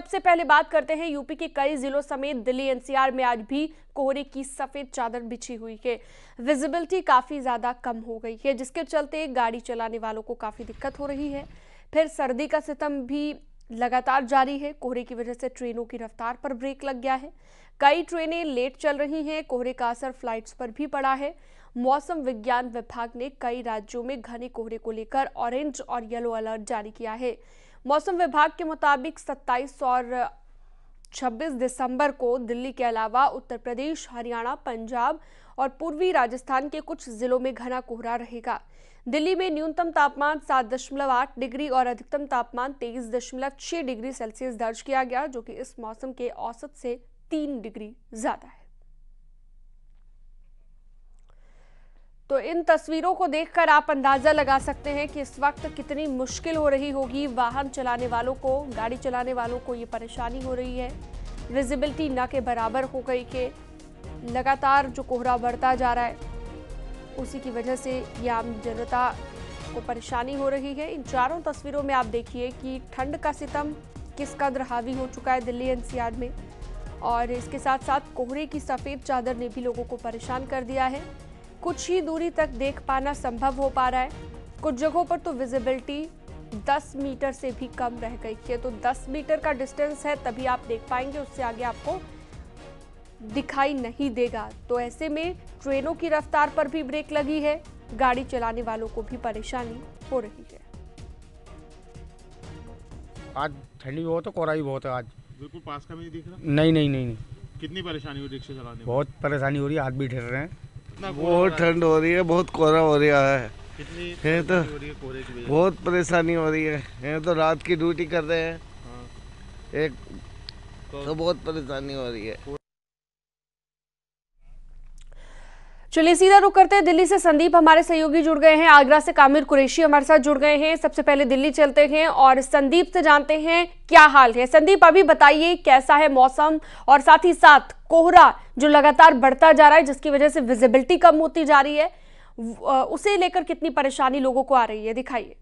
सबसे पहले बात करते हैं यूपी के कई जिलों समेत दिल्ली एनसीआर में आज भी कोहरे की सफेद चादर बिछी हुई है। विजिबिलिटी काफी ज्यादा कम हो गई है, जिसके चलते गाड़ी चलाने वालों को काफी दिक्कत हो रही है। फिर सर्दी का सितम भी लगातार जारी है। कोहरे की वजह से ट्रेनों की रफ्तार पर ब्रेक लग गया है। कई ट्रेनें लेट चल रही हैं। कोहरे का असर फ्लाइट्स पर भी पड़ा है। मौसम विज्ञान विभाग ने कई राज्यों में घने कोहरे को लेकर ऑरेंज और येलो अलर्ट जारी किया है। मौसम विभाग के मुताबिक 27 और 26 दिसंबर को दिल्ली के अलावा उत्तर प्रदेश, हरियाणा, पंजाब और पूर्वी राजस्थान के कुछ जिलों में घना कोहरा रहेगा। दिल्ली में न्यूनतम तापमान 7.8 डिग्री और अधिकतम तापमान 23.6 डिग्री सेल्सियस दर्ज किया गया, जो कि इस मौसम के औसत से 3 डिग्री ज्यादा है। तो इन तस्वीरों को देखकर आप अंदाजा लगा सकते हैं कि इस वक्त कितनी मुश्किल हो रही होगी वाहन चलाने वालों को, गाड़ी चलाने वालों को ये परेशानी हो रही है। विजिबिलिटी न के बराबर हो गई कि लगातार जो कोहरा बढ़ता जा रहा है, उसी की वजह से ये आम जनता को परेशानी हो रही है। इन चारों तस्वीरों में आप देखिए कि ठंड का सितम किस कदर हावी हो चुका है दिल्ली एनसीआर में, और इसके साथ साथ कोहरे की सफ़ेद चादर ने भी लोगों को परेशान कर दिया है। कुछ ही दूरी तक देख पाना संभव हो पा रहा है। कुछ जगहों पर तो विजिबिलिटी 10 मीटर से भी कम रह गई है। तो 10 मीटर का डिस्टेंस है तभी आप देख पाएंगे, उससे आगे आपको दिखाई नहीं देगा। तो ऐसे में ट्रेनों की रफ्तार पर भी ब्रेक लगी है। गाड़ी चलाने वालों को भी परेशानी हो रही है। आज ठंडी बहुत है, कोहरा भी बहुत है। आज बिल्कुल पास का भी नहीं दिख रहा। नहीं। कितनी परेशानी हो रही रिक्शा चलाने में? बहुत परेशानी हो रही है, हाथ भी ठहर रहे हैं। बहुत ठंड हो रही है, बहुत कोहरा हो रहा है। कितनी है तो हो रही है कोहरे की वजह से? बहुत परेशानी हो रही है तो रात की ड्यूटी कर रहे हैं। हाँ। एक तो बहुत परेशानी हो रही है। चलिए सीधा रुक करते हैं दिल्ली से। संदीप हमारे सहयोगी जुड़ गए हैं। आगरा से कामिर कुरैशी हमारे साथ जुड़ गए हैं। सबसे पहले दिल्ली चलते हैं और संदीप से जानते हैं क्या हाल है। संदीप, अभी बताइए कैसा है मौसम, और साथ ही साथ कोहरा जो लगातार बढ़ता जा रहा है, जिसकी वजह से विजिबिलिटी कम होती जा रही है, उसे लेकर कितनी परेशानी लोगों को आ रही है, दिखाइए।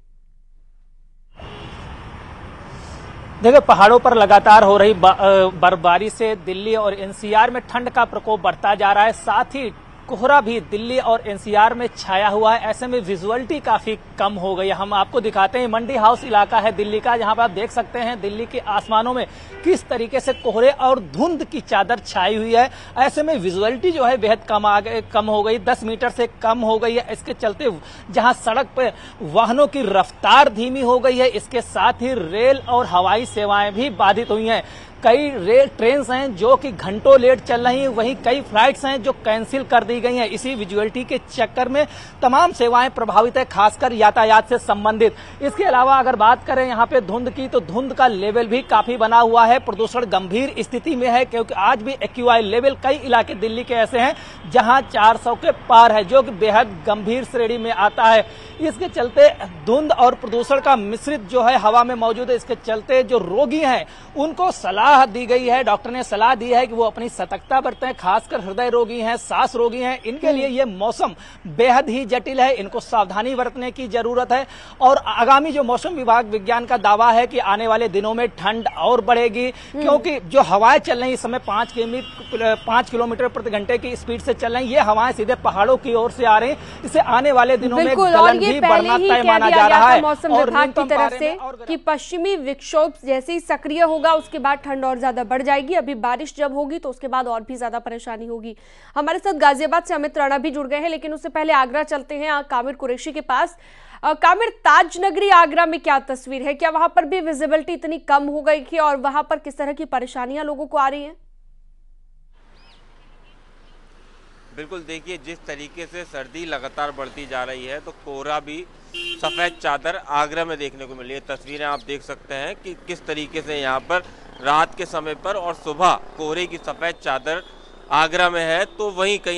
देखिए, पहाड़ों पर लगातार हो रही बर्फबारी से दिल्ली और एनसीआर में ठंड का प्रकोप बढ़ता जा रहा है। साथ ही कोहरा भी दिल्ली और एनसीआर में छाया हुआ है। ऐसे में विजुअलिटी काफी कम हो गई है। हम आपको दिखाते हैं, मंडी हाउस इलाका है दिल्ली का, जहां पर आप देख सकते हैं दिल्ली के आसमानों में किस तरीके से कोहरे और धुंध की चादर छाई हुई है। ऐसे में विजुअलिटी जो है बेहद कम हो गई, 10 मीटर से कम हो गई है। इसके चलते जहां सड़क पर वाहनों की रफ्तार धीमी हो गई है, इसके साथ ही रेल और हवाई सेवाएं भी बाधित हुई हैं। कई रेल ट्रेन हैं जो कि घंटों लेट चल रही हैं, वहीं कई फ्लाइट्स हैं जो कैंसिल कर दी गई हैं। इसी विजुअलिटी के चक्कर में तमाम सेवाएं प्रभावित है, खासकर यातायात से संबंधित। इसके अलावा अगर बात करें यहाँ पे धुंध की, तो धुंध का लेवल भी काफी बना हुआ है। प्रदूषण गंभीर स्थिति में है, क्योंकि आज भी एक्यूआई लेवल कई इलाके दिल्ली के ऐसे हैं जहां 400 के पार है, जो कि बेहद गंभीर श्रेणी में आता है। इसके चलते धुंध और प्रदूषण का मिश्रित जो है हवा में मौजूद है। इसके चलते जो रोगी हैं उनको सलाह दी गई है, डॉक्टर ने सलाह दी है कि वो अपनी सतर्कता बरतें, खासकर हृदय रोगी हैं, सांस रोगी हैं। इनके लिए ये मौसम बेहद ही जटिल है, इनको सावधानी बरतने की जरूरत है। और आगामी जो मौसम विभाग विज्ञान का दावा है कि आने वाले दिनों में ठंड और बढ़ेगी, क्योंकि जो हवाएं चल रही इस समय 5 किलोमीटर प्रति घंटे की स्पीड से चल रही, ये हवाएं सीधे पहाड़ों की ओर से आ रही। इसे आने वाले दिनों में गलन भी बढ़ना तय माना जा रहा है। मौसम विभाग की तरफ से कि पश्चिमी विक्षोभ जैसे ही सक्रिय होगा, उसके बाद ठंड और ज्यादा बढ़ जाएगी। अभी बारिश जब होगी तो उसके बाद और भी ज्यादा परेशानी होगी। हमारे साथ गाजियाबाद से अमित राणा भी जुड़ गए हैं, लेकिन उससे पहले आगरा चलते हैं कामिर कुरैशी के पास। कामिर, ताज नगरी आगरा में क्या तस्वीर है? क्या वहां पर भी विजिबिलिटी इतनी कम हो गई है, और वहां पर किस तरह की परेशानियां लोगों को आ रही हैं? बिल्कुल, देखिए जिस तरीके से सर्दी लगातार बढ़ती जा रही है, तो कोहरा भी सफ़ेद चादर आगरा में देखने को मिली है। तस्वीरें आप देख सकते हैं कि किस तरीके से यहाँ पर रात के समय पर और सुबह कोहरे की सफ़ेद चादर आगरा में है, तो वहीं कहीं